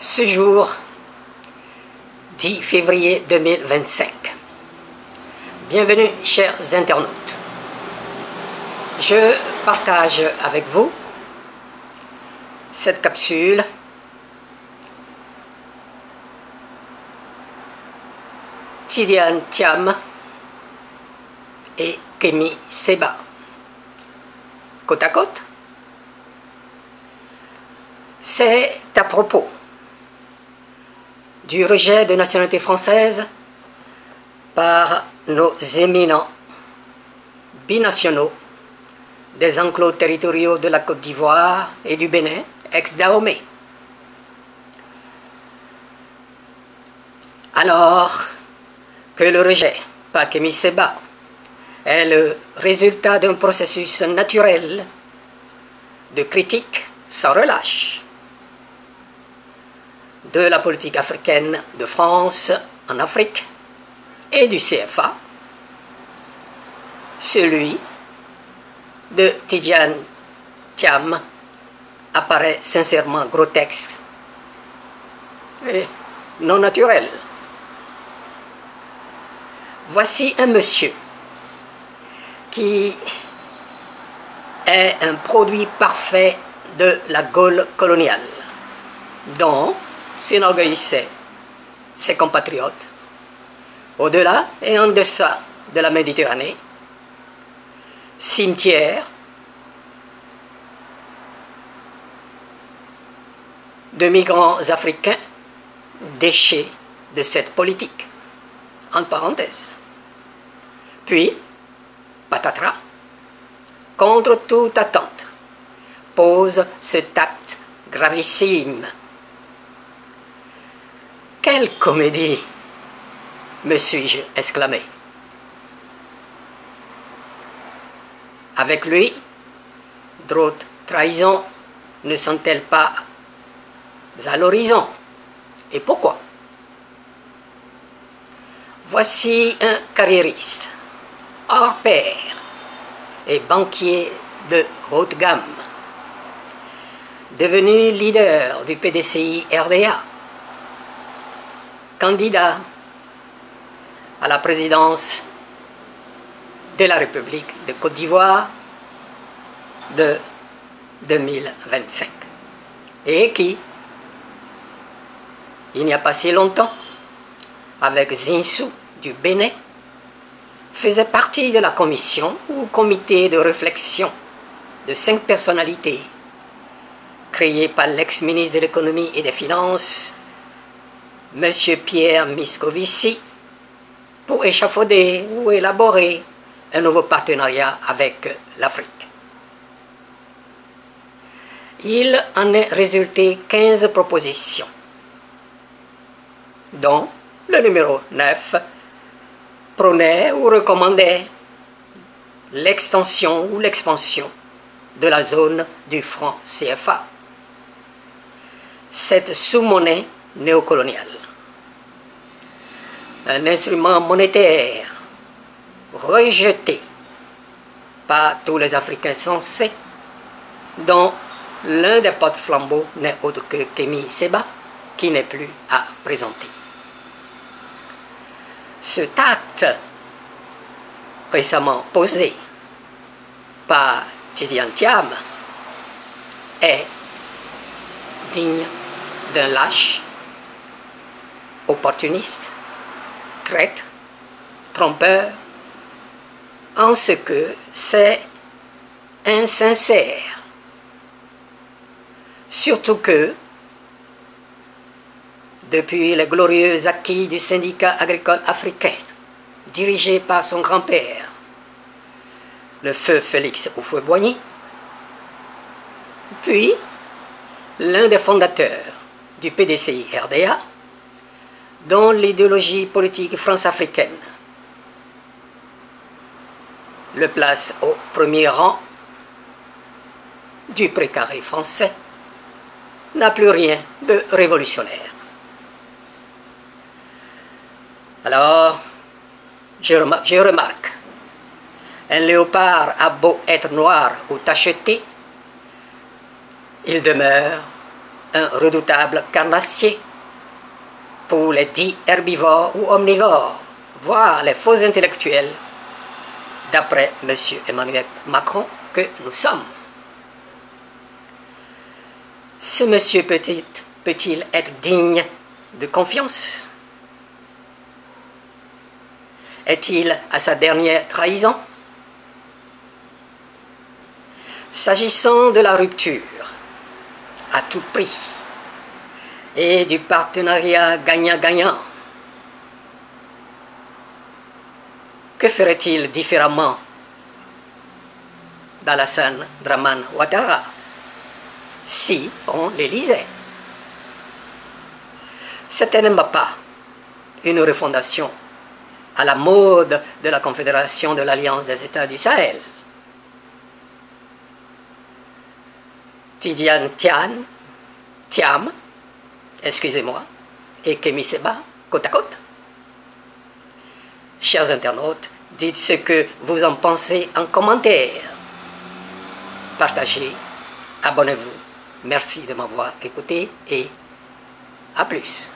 Ce jour, 10 février 2025. Bienvenue, chers internautes. Je partage avec vous cette capsule Tidjane Thiam et Kémy Séba. Côte à côte. C'est à propos du rejet de nationalité française par nos éminents binationaux des enclos territoriaux de la Côte d'Ivoire et du Bénin, ex-Dahomey. Alors que le rejet par Kémy Séba est le résultat d'un processus naturel de critique sans relâche de la politique africaine de France en Afrique et du CFA, celui de Tidjane Thiam apparaît sincèrement grotesque et non naturel. Voici un monsieur qui est un produit parfait de la Gaule coloniale, dont s'enorgueillissaient ses compatriotes, au-delà et en deçà de la Méditerranée, cimetière de migrants africains, déchets de cette politique, entre parenthèses. Puis, patatras, contre toute attente, pose cet acte gravissime. Quelle comédie, me suis-je exclamé. Avec lui, d'autres trahisons ne sont-elles pas à l'horizon? Et pourquoi? Voici un carriériste, hors pair et banquier de haute gamme, devenu leader du PDCI RDA, candidat à la présidence de la République de Côte d'Ivoire de 2025. Et qui, il n'y a pas si longtemps, avec Zinsou du Bénin, faisait partie de la commission ou comité de réflexion de 5 personnalités créées par l'ex-ministre de l'économie et des finances, M. Pierre Moscovici, pour échafauder ou élaborer un nouveau partenariat avec l'Afrique. Il en est résulté 15 propositions, dont le numéro 9 prônait ou recommandait l'extension ou l'expansion de la zone du franc CFA, cette sous-monnaie néocoloniale. Un instrument monétaire rejeté par tous les Africains sensés, dont l'un des porte-flambeaux n'est autre que Kémy Séba, qui n'est plus à présenter. Cet acte récemment posé par Tidjane Thiam est digne d'un lâche, opportuniste, traître, trompeur, en ce que c'est insincère. Surtout que, depuis les glorieux acquis du syndicat agricole africain, dirigé par son grand-père, le feu Félix Houphouët-Boigny, puis l'un des fondateurs du PDCI RDA, dont l'idéologie politique france-africaine le place au premier rang du précaré français, n'a plus rien de révolutionnaire. Alors, je remarque, un léopard a beau être noir ou tacheté, il demeure un redoutable carnassier pour les dits herbivores ou omnivores, voire les faux intellectuels, d'après M. Emmanuel Macron que nous sommes. Ce monsieur peut-il être digne de confiance? Est-il à sa dernière trahison? S'agissant de la rupture, à tout prix, et du partenariat gagnant-gagnant, que ferait-il différemment d'Alassane Dramane Ouattara si on l'élisait? Certainement pas une refondation à la mode de la Confédération de l'Alliance des États du Sahel. Tidiane Thiam, excusez-moi, et Kémy Séba, côte à côte. Chers internautes, dites ce que vous en pensez en commentaire. Partagez, abonnez-vous. Merci de m'avoir écouté et à plus.